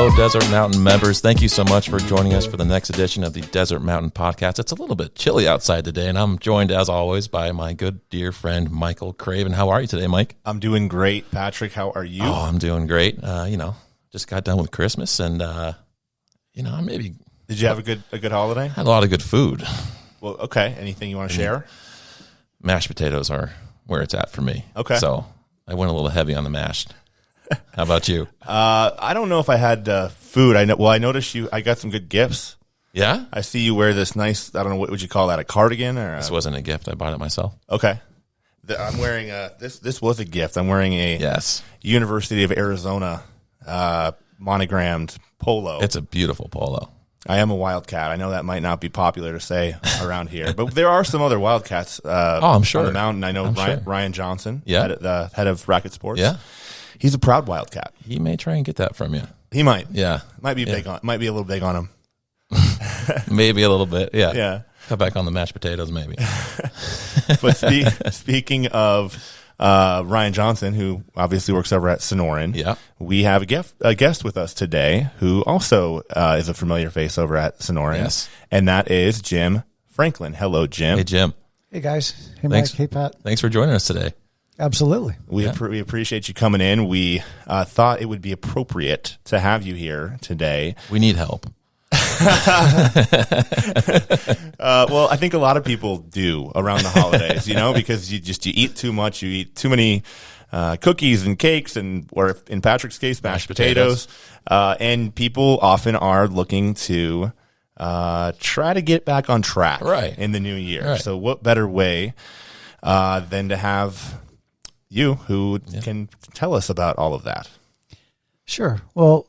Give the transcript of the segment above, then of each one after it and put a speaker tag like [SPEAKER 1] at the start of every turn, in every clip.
[SPEAKER 1] Hello, Desert Mountain members. Thank you so much for joining us for the next edition of the Desert Mountain Podcast. It's a little bit chilly outside today, and I'm joined, as always, by my good, dear friend, Michael Craven. How are you today, Mike?
[SPEAKER 2] I'm doing great. Patrick, how are you?
[SPEAKER 1] Oh, I'm doing great. Just got done with Christmas, and, maybe...
[SPEAKER 2] Did you have a good holiday?
[SPEAKER 1] Had a lot of good food.
[SPEAKER 2] Well, okay. Anything you want to share?
[SPEAKER 1] Mashed potatoes are where it's at for me.
[SPEAKER 2] Okay.
[SPEAKER 1] So I went a little heavy on the mashed. How about you?
[SPEAKER 2] I don't know if I had food. I noticed I got some good gifts.
[SPEAKER 1] Yeah?
[SPEAKER 2] I see you wear this nice, I don't know, what would you call that, a cardigan?
[SPEAKER 1] This wasn't a gift. I bought it myself.
[SPEAKER 2] Okay. I'm wearing this was a gift. I'm wearing a University of Arizona monogrammed polo.
[SPEAKER 1] It's a beautiful polo.
[SPEAKER 2] I am a Wildcat. I know that might not be popular to say around here, but there are some other Wildcats
[SPEAKER 1] I'm sure.
[SPEAKER 2] on the mountain. I know Ryan Johnson, the head of Racket Sports.
[SPEAKER 1] Yeah.
[SPEAKER 2] He's a proud Wildcat.
[SPEAKER 1] He may try and get that from you.
[SPEAKER 2] He might.
[SPEAKER 1] Yeah.
[SPEAKER 2] Might be a little big on him.
[SPEAKER 1] Maybe a little bit. Yeah.
[SPEAKER 2] Yeah.
[SPEAKER 1] Cut back on the mashed potatoes, maybe.
[SPEAKER 2] But speaking of Ryan Johnson, who obviously works over at Sonoran, we have a guest with us today who also is a familiar face over at Sonoran.
[SPEAKER 1] Yes.
[SPEAKER 2] And that is Jim Franklin. Hello, Jim.
[SPEAKER 1] Hey, Jim.
[SPEAKER 3] Hey, guys. Hey,
[SPEAKER 1] Thanks.
[SPEAKER 3] Mike. Hey, Pat.
[SPEAKER 1] Thanks for joining us today.
[SPEAKER 3] Absolutely.
[SPEAKER 2] We appreciate you coming in. We thought it would be appropriate to have you here today.
[SPEAKER 1] We need help.
[SPEAKER 2] Well, I think a lot of people do around the holidays, because you eat too much. You eat too many cookies and cakes, or in Patrick's case, mashed potatoes. And people often are looking to try to get back on track in the new year. Right. So what better way than to have you who can tell us about all of that?
[SPEAKER 3] Sure. Well,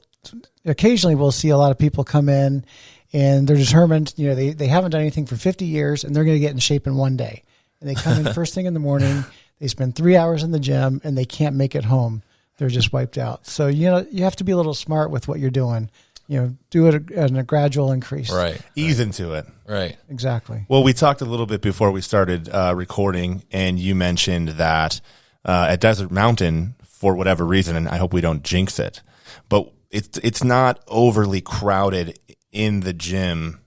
[SPEAKER 3] occasionally we'll see a lot of people come in and they're determined, they haven't done anything for 50 years and they're going to get in shape in one day. And they come in first thing in the morning, they spend 3 hours in the gym and they can't make it home. They're just wiped out. So, you have to be a little smart with what you're doing. Do it in a gradual increase.
[SPEAKER 1] Right.
[SPEAKER 2] Ease into it.
[SPEAKER 1] Right.
[SPEAKER 3] Exactly.
[SPEAKER 2] Well, we talked a little bit before we started recording, and you mentioned that at Desert Mountain, for whatever reason, and I hope we don't jinx it, but it's not overly crowded in the gym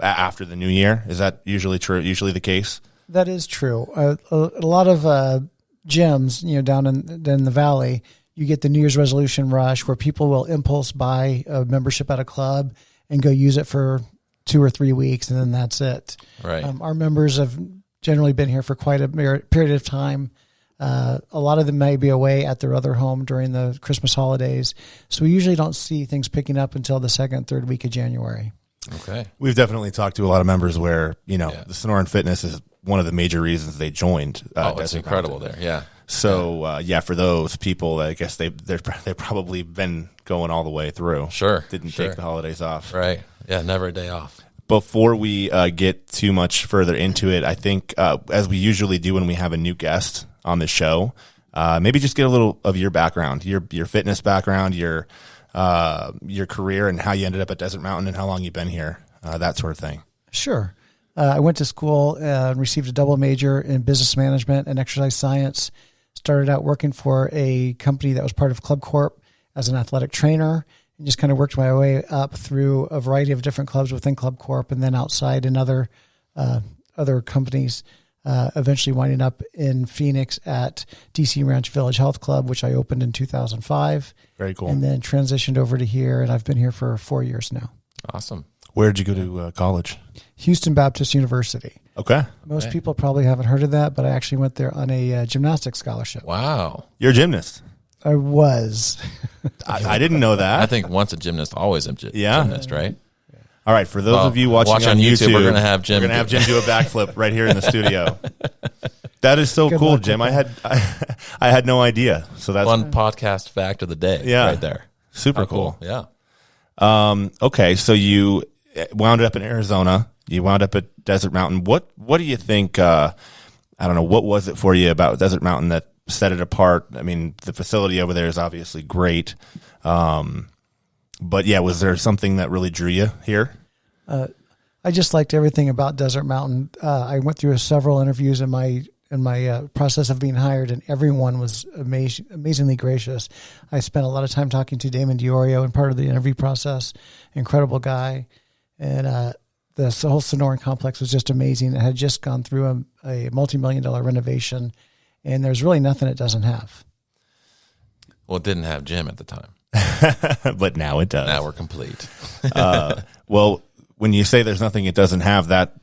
[SPEAKER 2] after the new year. Is that usually true? Usually the case?
[SPEAKER 3] That is true. A lot of gyms, down in the valley, you get the New Year's resolution rush where people will impulse buy a membership at a club and go use it for 2 or 3 weeks, and then that's it.
[SPEAKER 1] Right.
[SPEAKER 3] Our members have generally been here for quite a period of time. A lot of them may be away at their other home during the Christmas holidays. So we usually don't see things picking up until the second, third week of January.
[SPEAKER 1] Okay.
[SPEAKER 2] We've definitely talked to a lot of members where, the Sonoran Fitness is one of the major reasons they joined.
[SPEAKER 1] It's incredible there. Yeah.
[SPEAKER 2] So, for those people, I guess they've probably been going all the way through.
[SPEAKER 1] Sure.
[SPEAKER 2] Didn't take the holidays off.
[SPEAKER 1] Right. Yeah, never a day off.
[SPEAKER 2] Before we get too much further into it, I think, as we usually do when we have a new guest on the show, maybe just get a little of your background, your fitness background, your career, and how you ended up at Desert Mountain and how long you've been here, that sort of thing.
[SPEAKER 3] Sure. I went to school and received a double major in business management and exercise science. Started out working for a company that was part of Club Corp as an athletic trainer, and just kind of worked my way up through a variety of different clubs within Club Corp and then outside in other companies, eventually winding up in Phoenix at DC Ranch Village Health Club, which I opened in 2005.
[SPEAKER 2] Very cool.
[SPEAKER 3] And then transitioned over to here, and I've been here for 4 years now.
[SPEAKER 1] Awesome.
[SPEAKER 2] Where did you go to college?
[SPEAKER 3] Houston Baptist University.
[SPEAKER 2] Okay.
[SPEAKER 3] Most people probably haven't heard of that, but I actually went there on a gymnastics scholarship.
[SPEAKER 1] Wow.
[SPEAKER 2] You're a gymnast.
[SPEAKER 3] I was.
[SPEAKER 2] I didn't know that.
[SPEAKER 1] I think once a gymnast, always a gymnast, right?
[SPEAKER 2] All right. For those of you watching on YouTube,
[SPEAKER 1] we're going to have Jim.
[SPEAKER 2] We're going to have Jim do a backflip right here in the studio. That is so cool, Jim. I had no idea. So that's
[SPEAKER 1] one podcast fact of the day. Right there.
[SPEAKER 2] Super cool.
[SPEAKER 1] Yeah.
[SPEAKER 2] Okay. So you wound up in Arizona. You wound up at Desert Mountain. What do you think? I don't know. What was it for you about Desert Mountain that set it apart? I mean, the facility over there is obviously great. But was there something that really drew you here?
[SPEAKER 3] I just liked everything about Desert Mountain. I went through several interviews in my process of being hired, and everyone was amazingly gracious. I spent a lot of time talking to Damon DiOrio and part of the interview process. Incredible guy, and the whole Sonoran complex was just amazing. It had just gone through a multi-million-dollar renovation, and there's really nothing it doesn't have.
[SPEAKER 1] Well, it didn't have gym at the time.
[SPEAKER 2] But now it does.
[SPEAKER 1] Now we're complete.
[SPEAKER 2] Well, when you say there's nothing it doesn't have, that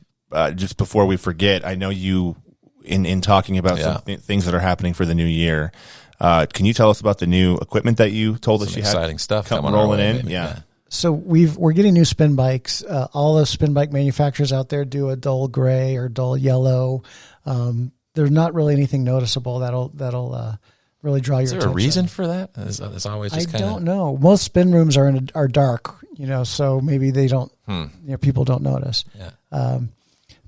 [SPEAKER 2] just before we forget, I know you, in talking about some things that are happening for the new year, can you tell us about the new equipment that you told us you had?
[SPEAKER 1] Exciting stuff
[SPEAKER 2] coming rolling in.
[SPEAKER 1] Yeah.
[SPEAKER 3] So we're getting new spin bikes. All the spin bike manufacturers out there do a dull gray or dull yellow. There's not really anything noticeable that'll really draw your attention.
[SPEAKER 1] Is there a reason for that? It's always just
[SPEAKER 3] I don't know. Most spin rooms are dark, so maybe they don't. People don't notice.
[SPEAKER 1] Yeah.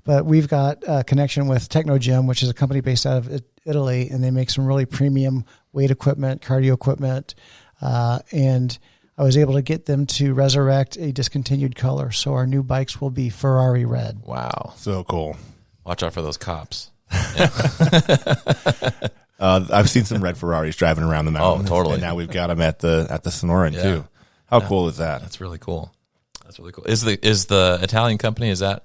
[SPEAKER 3] But we've got a connection with Techno Gym, which is a company based out of Italy, and they make some really premium weight equipment, cardio equipment, and I was able to get them to resurrect a discontinued color. So our new bikes will be Ferrari red.
[SPEAKER 1] Wow.
[SPEAKER 2] So cool.
[SPEAKER 1] Watch out for those cops.
[SPEAKER 2] I've seen some red Ferraris driving around the mountain.
[SPEAKER 1] Oh, totally.
[SPEAKER 2] And now we've got them at the Sonoran too. How cool is that?
[SPEAKER 1] That's really cool. That's really cool. Is the Italian company, is that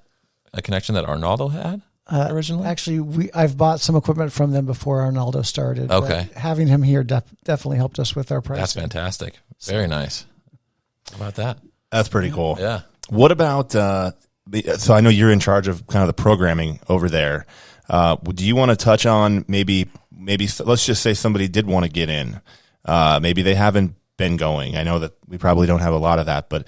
[SPEAKER 1] a connection that Arnaldo had originally?
[SPEAKER 3] Actually, I've bought some equipment from them before Arnaldo started.
[SPEAKER 1] Okay.
[SPEAKER 3] Having him here definitely helped us with our pricing.
[SPEAKER 1] That's fantastic. Very nice. How about that?
[SPEAKER 2] That's pretty cool.
[SPEAKER 1] Yeah.
[SPEAKER 2] What about, so I know you're in charge of kind of the programming over there. Do you want to touch on maybe let's just say somebody did want to get in. Maybe they haven't been going. I know that we probably don't have a lot of that, but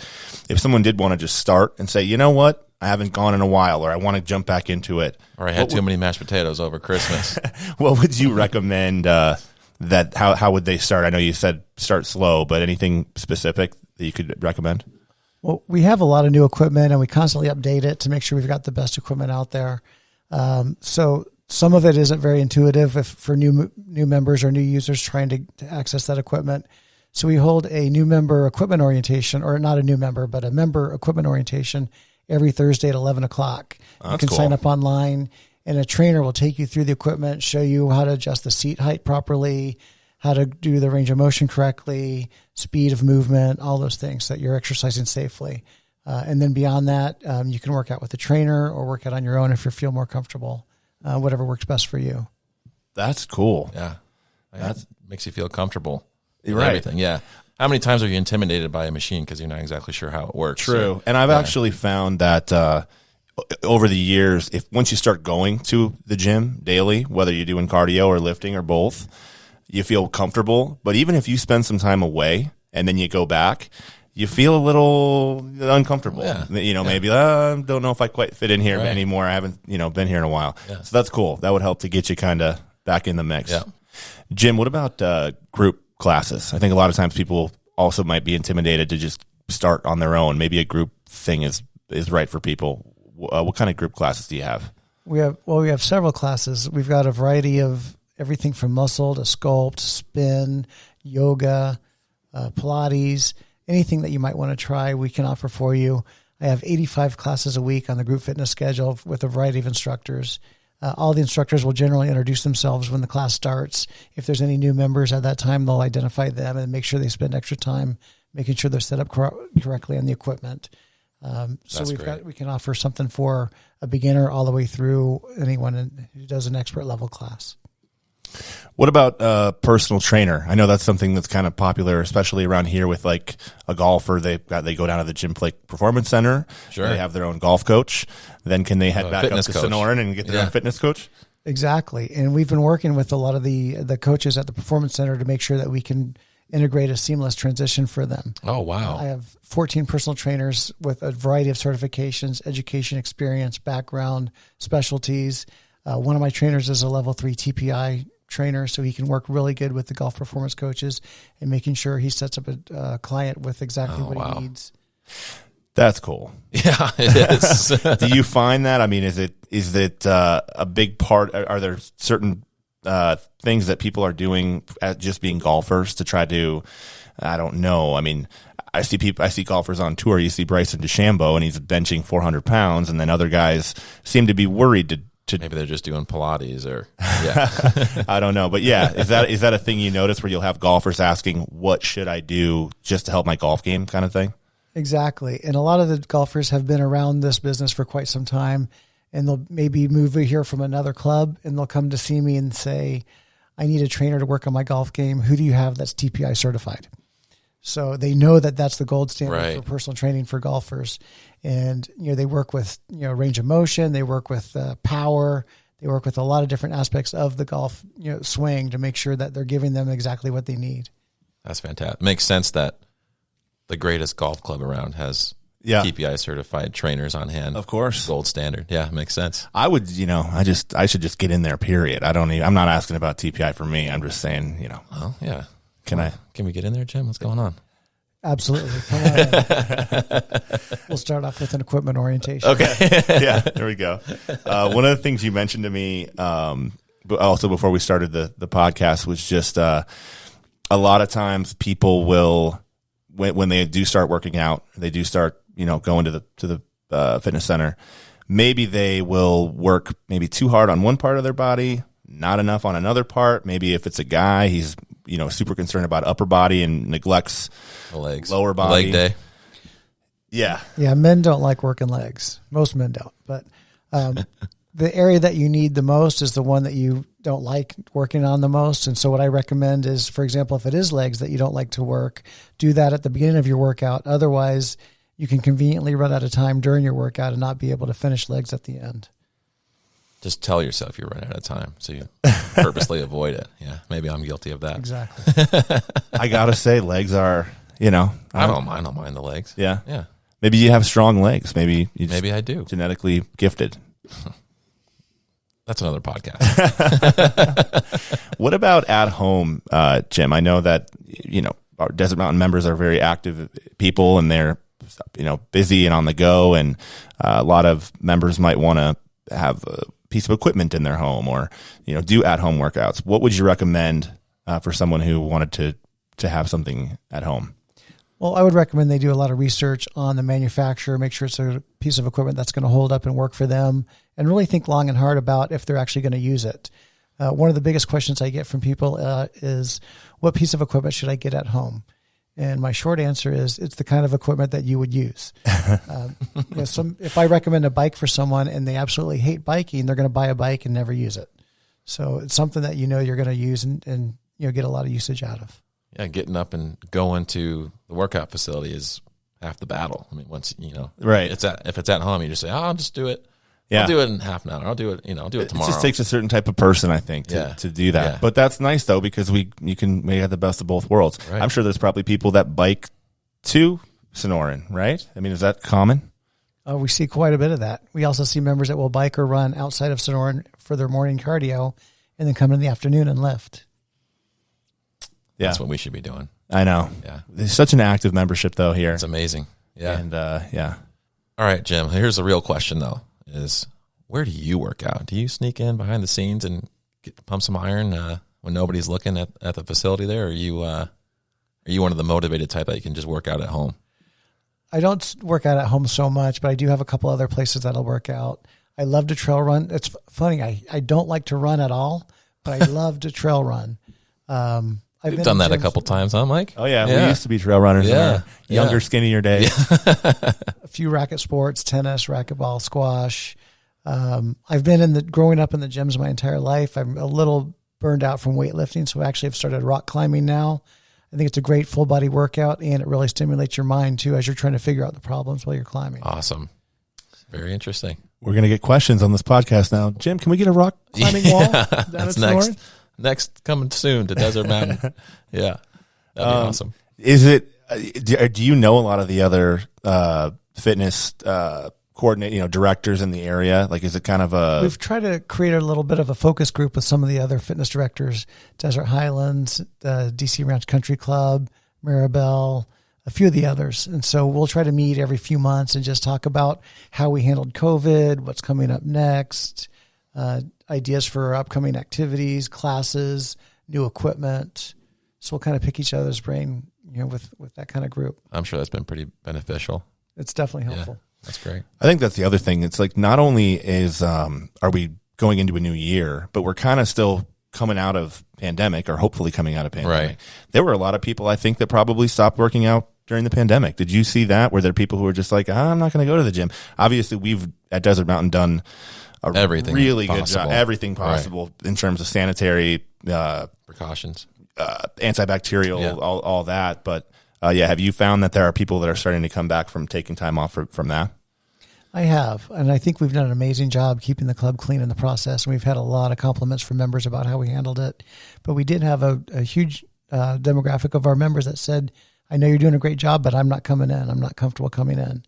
[SPEAKER 2] if someone did want to just start and say, you know what, I haven't gone in a while, or I want to jump back into it.
[SPEAKER 1] Or I had too many mashed potatoes over Christmas.
[SPEAKER 2] What would you recommend that how would they start? I know you said start slow, but anything specific that you could recommend?
[SPEAKER 3] Well, we have a lot of new equipment, and we constantly update it to make sure we've got the best equipment out there. So some of it isn't very intuitive for new members or new users trying to access that equipment. So we hold a new member equipment orientation, or not a new member, but a member equipment orientation every Thursday at 11 o'clock. You can sign up online, and a trainer will take you through the equipment, show you how to adjust the seat height properly, how to do the range of motion correctly, speed of movement, all those things so that you're exercising safely. And then beyond that, you can work out with a trainer or work out on your own if you feel more comfortable, whatever works best for you.
[SPEAKER 2] That's cool.
[SPEAKER 1] Yeah. That makes you feel comfortable.
[SPEAKER 2] Right.
[SPEAKER 1] Everything. Yeah. How many times are you intimidated by a machine because you're not exactly sure how it works?
[SPEAKER 2] True. And I've actually found that over the years, once you start going to the gym daily, whether you're doing cardio or lifting or both, you feel comfortable. But even if you spend some time away and then you go back, you feel a little uncomfortable.
[SPEAKER 1] Yeah.
[SPEAKER 2] Maybe I don't know if I quite fit in here anymore. I haven't, been here in a while. Yeah. So that's cool. That would help to get you kind of back in the mix.
[SPEAKER 1] Yeah.
[SPEAKER 2] Jim, what about group classes? I think a lot of times people also might be intimidated to just start on their own. Maybe a group thing is right for people. What kind of group classes do you have?
[SPEAKER 3] We have several classes. We've got a variety of everything from muscle to sculpt, spin, yoga, Pilates, anything that you might want to try, we can offer for you. I have 85 classes a week on the group fitness schedule with a variety of instructors. All the instructors will generally introduce themselves when the class starts. If there's any new members at that time, they'll identify them and make sure they spend extra time making sure they're set up correctly on the equipment. So we can offer something for a beginner all the way through anyone who does an expert level class.
[SPEAKER 2] What about personal trainer? I know that's something that's kind of popular, especially around here with like a golfer. They go down to the Gym Play Performance Center.
[SPEAKER 1] Sure.
[SPEAKER 2] They have their own golf coach. Then can they head back up to
[SPEAKER 1] coach.
[SPEAKER 2] Sonoran and get their own fitness coach?
[SPEAKER 3] Exactly. And we've been working with a lot of the coaches at the Performance Center to make sure that we can integrate a seamless transition for them.
[SPEAKER 1] Oh, wow.
[SPEAKER 3] I have 14 personal trainers with a variety of certifications, education, experience, background, specialties. One of my trainers is a level 3 TPI trainer, so he can work really good with the golf performance coaches and making sure he sets up a client with exactly what he needs.
[SPEAKER 2] That's cool.
[SPEAKER 1] Yeah, it is.
[SPEAKER 2] Do you find that? I mean, is it a big part? Are there certain things that people are doing at just being golfers to try to, I don't know. I mean, I see golfers on tour. You see Bryson DeChambeau and he's benching 400 pounds, and then other guys seem to be worried to
[SPEAKER 1] Maybe they're just doing Pilates or, yeah.
[SPEAKER 2] I don't know. But yeah, is that a thing you notice where you'll have golfers asking, what should I do just to help my golf game kind of thing?
[SPEAKER 3] Exactly. And a lot of the golfers have been around this business for quite some time, and they'll maybe move here from another club, and they'll come to see me and say, I need a trainer to work on my golf game. Who do you have that's TPI certified? So they know that that's the gold standard for personal training for golfers. And, they work with, range of motion. They work with power. They work with a lot of different aspects of the golf, swing to make sure that they're giving them exactly what they need.
[SPEAKER 1] That's fantastic. Makes sense that the greatest golf club around has TPI certified trainers on hand.
[SPEAKER 2] Of course.
[SPEAKER 1] Gold standard. Yeah, makes sense.
[SPEAKER 2] I would, I should just get in there, period. I'm not asking about TPI for me. I'm just saying,
[SPEAKER 1] Well, yeah.
[SPEAKER 2] Can
[SPEAKER 1] we get in there, Jim? What's going on?
[SPEAKER 3] Absolutely. Come on in. We'll start off with an equipment orientation.
[SPEAKER 2] Okay. Yeah, there we go. One of the things you mentioned to me, but also before we started the podcast, was just a lot of times people will, when they do start working out, they do start, going to the fitness center, maybe they will work maybe too hard on one part of their body, not enough on another part. Maybe if it's a guy, he's super concerned about upper body and neglects
[SPEAKER 1] the legs,
[SPEAKER 2] lower body.
[SPEAKER 1] Leg day.
[SPEAKER 2] Yeah.
[SPEAKER 3] Yeah. Men don't like working legs. Most men don't, but, the area that you need the most is the one that you don't like working on the most. And so what I recommend is, for example, if it is legs that you don't like to work, do that at the beginning of your workout. Otherwise you can conveniently run out of time during your workout and not be able to finish legs at the end.
[SPEAKER 1] Just tell yourself you're running out of time, so you purposely avoid it. Yeah, maybe I'm guilty of that.
[SPEAKER 3] Exactly.
[SPEAKER 2] I gotta say, legs are,
[SPEAKER 1] I don't mind the legs.
[SPEAKER 2] Yeah.
[SPEAKER 1] Yeah.
[SPEAKER 2] Maybe you have strong legs. Maybe
[SPEAKER 1] I do.
[SPEAKER 2] Genetically gifted.
[SPEAKER 1] That's another podcast.
[SPEAKER 2] What about at home, Jim? I know that, our Desert Mountain members are very active people, and they're, busy and on the go. And a lot of members might want to have a piece of equipment in their home or, do at home workouts. What would you recommend for someone who wanted to have something at home?
[SPEAKER 3] Well, I would recommend they do a lot of research on the manufacturer, make sure it's a piece of equipment that's going to hold up and work for them, and really think long and hard about if they're actually going to use it. One of the biggest questions I get from people is, what piece of equipment should I get at home? And my short answer is, it's the kind of equipment that you would use. If I recommend a bike for someone and they absolutely hate biking, they're going to buy a bike and never use it. So it's something that you're going to use and get a lot of usage out of.
[SPEAKER 1] Yeah, getting up and going to the workout facility is half the battle. I mean, once
[SPEAKER 2] right.
[SPEAKER 1] If it's at home, you just say, I'll just do it.
[SPEAKER 2] Yeah.
[SPEAKER 1] I'll do it in half an hour. I'll do it. I'll do it tomorrow.
[SPEAKER 2] It just takes a certain type of person, I think, to do that.
[SPEAKER 1] Yeah.
[SPEAKER 2] But that's nice though, because you can make the best of both worlds.
[SPEAKER 1] Right.
[SPEAKER 2] I'm sure there's probably people that bike to Sonoran, right? I mean, is that common?
[SPEAKER 3] We see quite a bit of that. We also see members that will bike or run outside of Sonoran for their morning cardio, and then come in the afternoon and lift.
[SPEAKER 2] Yeah,
[SPEAKER 1] that's what we should be doing.
[SPEAKER 2] I know.
[SPEAKER 1] Yeah,
[SPEAKER 2] there's such an active membership though here.
[SPEAKER 1] It's amazing. Yeah,
[SPEAKER 2] and yeah.
[SPEAKER 1] All right, Jim. Here's a real question though: is where do you work out? Do you sneak in behind the scenes and pump some iron when nobody's looking at the facility there? Or are you one of the motivated type that you can just work out at home?
[SPEAKER 3] I don't work out at home so much, but I do have a couple other places that I'll work out. I love to trail run. It's funny. I don't like to run at all, but I love to trail run.
[SPEAKER 1] I've done that a couple times, huh, Mike?
[SPEAKER 2] Oh, yeah. We used to be trail runners in our younger, skinnier days.
[SPEAKER 3] A few racket sports, tennis, racquetball, squash. I've been growing up in the gyms my entire life. I'm a little burned out from weightlifting, so I actually have started rock climbing now. I think it's a great full body workout, and it really stimulates your mind too as you're trying to figure out the problems while you're climbing.
[SPEAKER 1] Awesome. Very interesting.
[SPEAKER 2] We're going to get questions on this podcast now. Jim, can we get a rock climbing wall?
[SPEAKER 1] That's next. Next, coming soon to Desert Mountain. Yeah, that'd be awesome.
[SPEAKER 2] Is it? Do you know a lot of the other fitness directors in the area? Like, is it kind of a?
[SPEAKER 3] We've tried to create a little bit of a focus group with some of the other fitness directors: Desert Highlands, DC Ranch Country Club, Maribel, a few of the others. And so we'll try to meet every few months and just talk about how we handled COVID, what's coming up next. Ideas for upcoming activities, classes, new equipment. So we'll kind of pick each other's brain, with that kind of group.
[SPEAKER 1] I'm sure that's been pretty beneficial.
[SPEAKER 3] It's definitely helpful.
[SPEAKER 1] Yeah, that's great.
[SPEAKER 2] I think that's the other thing. It's like, not only are we going into a new year, but we're kind of still coming out of pandemic, or hopefully coming out of pandemic.
[SPEAKER 1] Right.
[SPEAKER 2] There were a lot of people, I think, that probably stopped working out during the pandemic. Did you see that? Were there people who were just like, I'm not going to go to the gym? Obviously, we've at Desert Mountain done
[SPEAKER 1] everything
[SPEAKER 2] really
[SPEAKER 1] possible.
[SPEAKER 2] good job, everything possible in terms of sanitary
[SPEAKER 1] Precautions.
[SPEAKER 2] antibacterial, all that. But have you found that there are people that are starting to come back from taking time off from that?
[SPEAKER 3] I have, and I think we've done an amazing job keeping the club clean in the process. And we've had a lot of compliments from members about how we handled it. But we did have a huge demographic of our members that said, I know you're doing a great job, but I'm not coming in. I'm not comfortable coming in.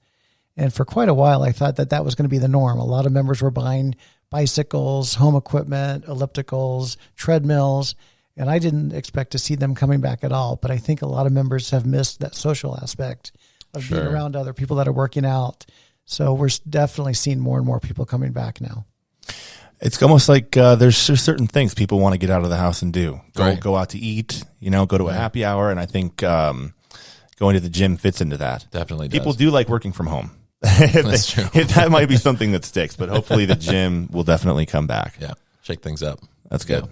[SPEAKER 3] And for quite a while, I thought that was going to be the norm. A lot of members were buying bicycles, home equipment, ellipticals, treadmills, and I didn't expect to see them coming back at all. But I think a lot of members have missed that social aspect of being around other people that are working out. So we're definitely seeing more and more people coming back now.
[SPEAKER 2] It's almost like there's just certain things people want to get out of the house and do. Go out to eat, go to a happy hour. And I think going to the gym fits into that.
[SPEAKER 1] Definitely does.
[SPEAKER 2] People do like working from home.
[SPEAKER 1] That's true.
[SPEAKER 2] That might be something that sticks, but hopefully the gym will definitely come back.
[SPEAKER 1] Yeah. Shake things up.
[SPEAKER 2] That's good.
[SPEAKER 1] Yeah.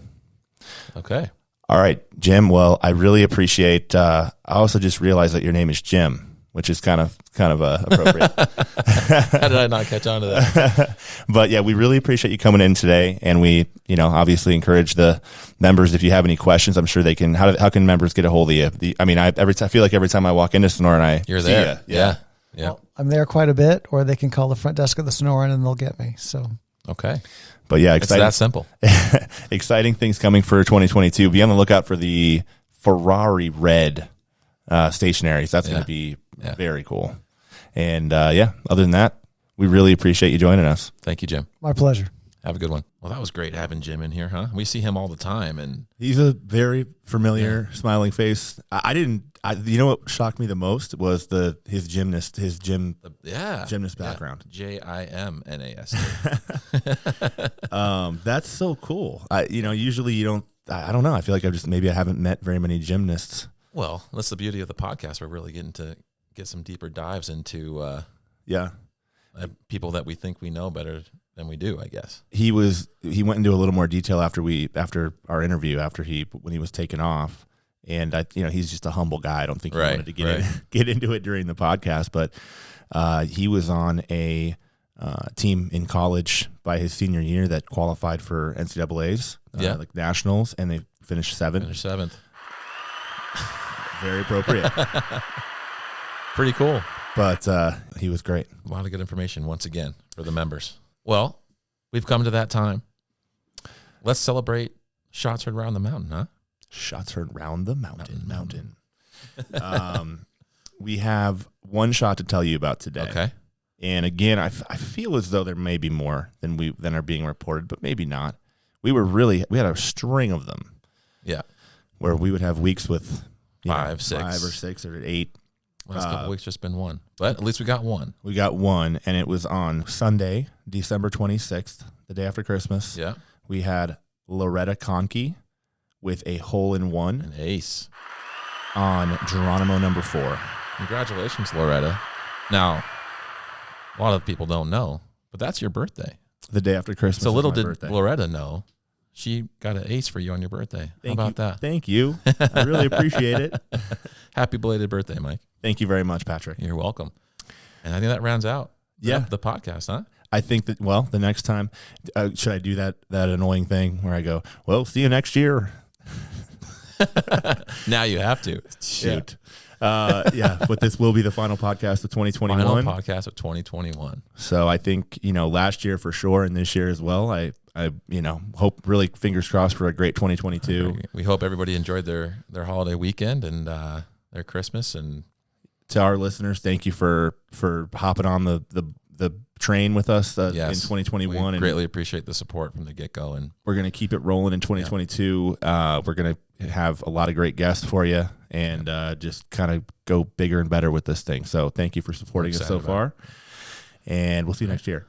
[SPEAKER 1] Okay.
[SPEAKER 2] All right, Jim. Well, I really appreciate, I also just realized that your name is Jim, which is kind of appropriate.
[SPEAKER 1] How did I not catch on to that?
[SPEAKER 2] But yeah, we really appreciate you coming in today, and we, obviously encourage the members, if you have any questions, I'm sure they can. How can members get a hold of you? I feel like every time I walk into Sonoran,
[SPEAKER 1] You're there. Yeah.
[SPEAKER 3] Well, I'm there quite a bit, or they can call the front desk of the Sonoran and they'll get me. So
[SPEAKER 1] Okay.
[SPEAKER 2] But yeah,
[SPEAKER 1] It's that simple.
[SPEAKER 2] exciting things coming for 2022. Be on the lookout for the Ferrari red stationaries. That's going to be very cool. And other than that, we really appreciate you joining us.
[SPEAKER 1] Thank you, Jim.
[SPEAKER 3] My pleasure.
[SPEAKER 1] Have a good one. Well, that was great having Jim in here, huh? We see him all the time, and
[SPEAKER 2] He's a very familiar, smiling face. You know what shocked me the most was his gymnast background.
[SPEAKER 1] JIMNAS.
[SPEAKER 2] That's so cool. Usually you don't. I don't know. I feel like I haven't met very many gymnasts.
[SPEAKER 1] Well, that's the beauty of the podcast. We're really getting to get some deeper dives into people that we think we know better than we do, I guess. He
[SPEAKER 2] went into a little more detail after our interview, when he was taken off. And he's just a humble guy. I don't think he wanted to get into it during the podcast, but he was on a team in college by his senior year that qualified for NCAA's, like nationals, and they finished seventh. Very appropriate.
[SPEAKER 1] Pretty cool.
[SPEAKER 2] But he was great.
[SPEAKER 1] A lot of good information once again for the members. Well, we've come to that time. Let's celebrate shots heard around the mountain, huh?
[SPEAKER 2] Shots heard round the mountain. We have one shot to tell you about today.
[SPEAKER 1] Okay.
[SPEAKER 2] And again, I feel as though there may be more than are being reported, but maybe not. We had a string of them.
[SPEAKER 1] Yeah.
[SPEAKER 2] Where we would have weeks with
[SPEAKER 1] 5
[SPEAKER 2] or 6 or 8.
[SPEAKER 1] Last couple weeks just been one. But at least we got one.
[SPEAKER 2] We got one, and it was on Sunday, December 26th, the day after Christmas.
[SPEAKER 1] Yeah.
[SPEAKER 2] We had Loretta Conkey with a hole-in-one.
[SPEAKER 1] An ace.
[SPEAKER 2] On Geronimo number 4.
[SPEAKER 1] Congratulations, Loretta. Now, a lot of people don't know, but that's your birthday.
[SPEAKER 2] The day after Christmas.
[SPEAKER 1] So little did
[SPEAKER 2] birthday.
[SPEAKER 1] Loretta know, she got an ace for you on your birthday. How about that?
[SPEAKER 2] Thank you. I really appreciate it.
[SPEAKER 1] Happy belated birthday, Mike.
[SPEAKER 2] Thank you very much, Patrick.
[SPEAKER 1] You're welcome. And I think that rounds out the podcast, huh?
[SPEAKER 2] I think that, the next time, should I do that annoying thing where I go, well, see you next year?
[SPEAKER 1] Now you have to.
[SPEAKER 2] Shoot. But this will be the final podcast of 2021.
[SPEAKER 1] Final podcast of 2021.
[SPEAKER 2] So I think, last year for sure and this year as well, I hope, really fingers crossed for a great 2022.
[SPEAKER 1] We hope everybody enjoyed their holiday weekend and their Christmas. And
[SPEAKER 2] to our listeners, thank you for hopping on the train with us in 2021.
[SPEAKER 1] We greatly appreciate the support from the get-go. And
[SPEAKER 2] we're going to keep it rolling in 2022. We're going to have a lot of great guests for you and just kind of go bigger and better with this thing. So thank you for supporting us so far. And we'll see you next year.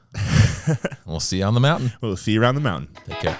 [SPEAKER 1] We'll see you on the mountain.
[SPEAKER 2] We'll see you around the mountain.
[SPEAKER 1] Take care.